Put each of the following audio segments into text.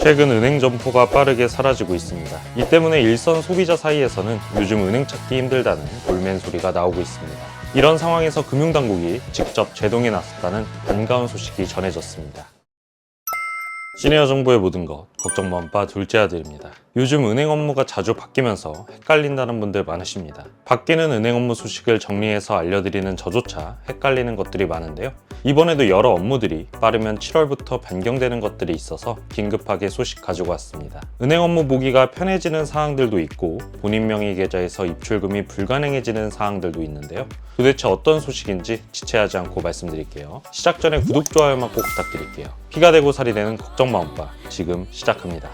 최근 은행 점포가 빠르게 사라지고 있습니다. 이 때문에 일선 소비자 사이에서는 요즘 은행 찾기 힘들다는 볼멘 소리가 나오고 있습니다. 이런 상황에서 금융당국이 직접 제동에 나섰다는 반가운 소식이 전해졌습니다. 시니어 정보의 모든 것, 걱정 먼바 둘째 아들입니다. 요즘 은행 업무가 자주 바뀌면서 헷갈린다는 분들 많으십니다. 바뀌는 은행 업무 소식을 정리해서 알려드리는 저조차 헷갈리는 것들이 많은데요. 이번에도 여러 업무들이 빠르면 7월부터 변경되는 것들이 있어서 긴급하게 소식 가지고 왔습니다. 은행 업무 보기가 편해지는 사항들도 있고 본인 명의 계좌에서 입출금이 불가능해지는 사항들도 있는데요. 도대체 어떤 소식인지 지체하지 않고 말씀드릴게요. 시작 전에 구독, 좋아요만 꼭 부탁드릴게요. 피가 되고 살이 되는 걱정 마음바 지금 시작합니다.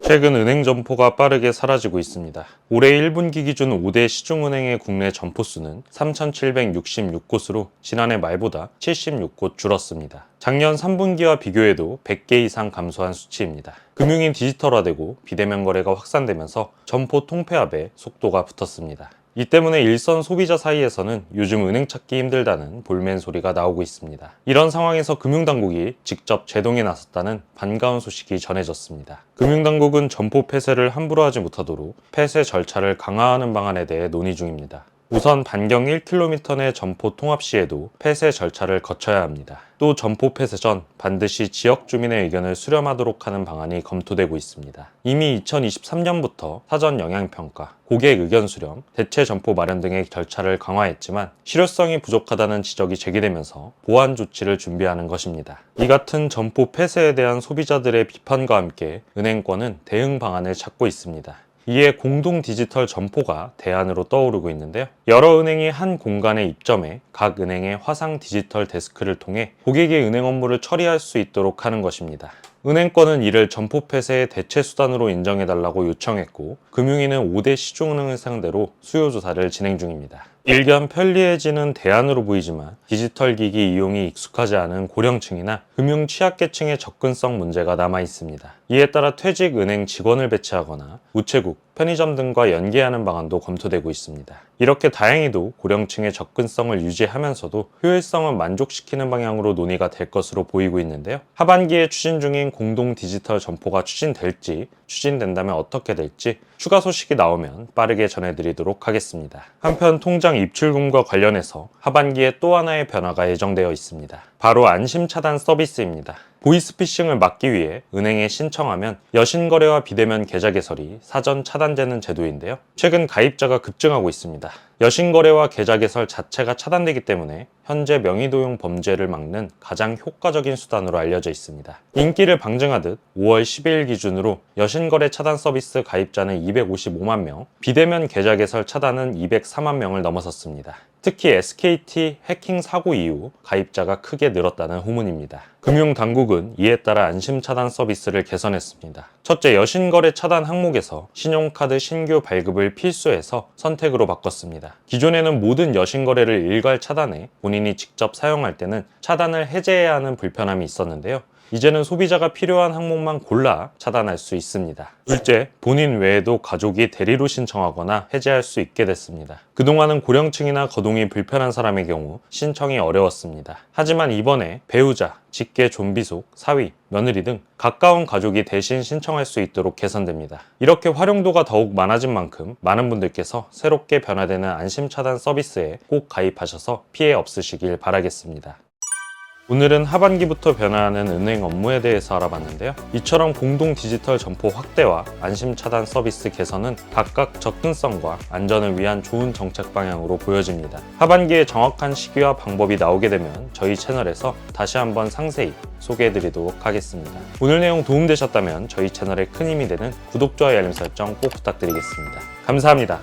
최근 은행 점포가 빠르게 사라지고 있습니다. 올해 1분기 기준 5대 시중은행의 국내 점포 수는 3,766곳으로 지난해 말보다 76곳 줄었습니다. 작년 3분기와 비교해도 100개 이상 감소한 수치입니다. 금융이 디지털화되고 비대면 거래가 확산되면서 점포 통폐합에 속도가 붙었습니다. 이 때문에 일선 소비자 사이에서는 요즘 은행 찾기 힘들다는 볼멘 소리가 나오고 있습니다. 이런 상황에서 금융당국이 직접 제동에 나섰다는 반가운 소식이 전해졌습니다. 금융당국은 점포 폐쇄를 함부로 하지 못하도록 폐쇄 절차를 강화하는 방안에 대해 논의 중입니다. 우선 반경 1km 내 점포 통합 시에도 폐쇄 절차를 거쳐야 합니다. 또 점포 폐쇄 전 반드시 지역 주민의 의견을 수렴하도록 하는 방안이 검토되고 있습니다. 이미 2023년부터 사전 영향평가, 고객 의견 수렴, 대체 점포 마련 등의 절차를 강화했지만 실효성이 부족하다는 지적이 제기되면서 보완 조치를 준비하는 것입니다. 이 같은 점포 폐쇄에 대한 소비자들의 비판과 함께 은행권은 대응 방안을 찾고 있습니다. 이에 공동 디지털 점포가 대안으로 떠오르고 있는데요. 여러 은행이 한 공간에 입점해 각 은행의 화상 디지털 데스크를 통해 고객의 은행 업무를 처리할 수 있도록 하는 것입니다. 은행권은 이를 점포 폐쇄의 대체 수단으로 인정해달라고 요청했고 금융위는 5대 시중은행을 상대로 수요 조사를 진행 중입니다. 일견 편리해지는 대안으로 보이지만 디지털 기기 이용이 익숙하지 않은 고령층이나 금융 취약계층의 접근성 문제가 남아 있습니다. 이에 따라 퇴직 은행 직원을 배치하거나 우체국, 편의점 등과 연계하는 방안도 검토되고 있습니다. 이렇게 다행히도 고령층의 접근성을 유지하면서도 효율성을 만족시키는 방향으로 논의가 될 것으로 보이고 있는데요. 하반기에 추진 중인 공동 디지털 점포가 추진될지, 추진된다면 어떻게 될지 추가 소식이 나오면 빠르게 전해드리도록 하겠습니다. 한편 통장 입출금과 관련해서 하반기에 또 하나의 변화가 예정되어 있습니다. 바로 안심 차단 서비스입니다. 보이스피싱을 막기 위해 은행에 신청하면 여신거래와 비대면 계좌 개설이 사전 차단되는 제도인데요. 최근 가입자가 급증하고 있습니다. 여신거래와 계좌 개설 자체가 차단되기 때문에 현재 명의도용 범죄를 막는 가장 효과적인 수단으로 알려져 있습니다. 인기를 방증하듯 5월 12일 기준으로 여신거래 차단 서비스 가입자는 255만 명, 비대면 계좌 개설 차단은 204만 명을 넘어섰습니다. 특히 SKT 해킹 사고 이후 가입자가 크게 늘었다는 후문입니다. 금융당국은 이에 따라 안심 차단 서비스를 개선했습니다. 첫째, 여신거래 차단 항목에서 신용카드 신규 발급을 필수해서 선택으로 바꿨습니다. 기존에는 모든 여신거래를 일괄 차단해 본인이 직접 사용할 때는 차단을 해제해야 하는 불편함이 있었는데요. 이제는 소비자가 필요한 항목만 골라 차단할 수 있습니다. 둘째, 본인 외에도 가족이 대리로 신청하거나 해제할 수 있게 됐습니다. 그동안은 고령층이나 거동이 불편한 사람의 경우 신청이 어려웠습니다. 하지만 이번에 배우자, 직계 존비속, 사위, 며느리 등 가까운 가족이 대신 신청할 수 있도록 개선됩니다. 이렇게 활용도가 더욱 많아진 만큼 많은 분들께서 새롭게 변화되는 안심 차단 서비스에 꼭 가입하셔서 피해 없으시길 바라겠습니다. 오늘은 하반기부터 변화하는 은행 업무에 대해서 알아봤는데요. 이처럼 공동 디지털 점포 확대와 안심 차단 서비스 개선은 각각 접근성과 안전을 위한 좋은 정책 방향으로 보여집니다. 하반기에 정확한 시기와 방법이 나오게 되면 저희 채널에서 다시 한번 상세히 소개해드리도록 하겠습니다. 오늘 내용 도움되셨다면 저희 채널에 큰 힘이 되는 구독, 좋아요, 알림 설정 꼭 부탁드리겠습니다. 감사합니다.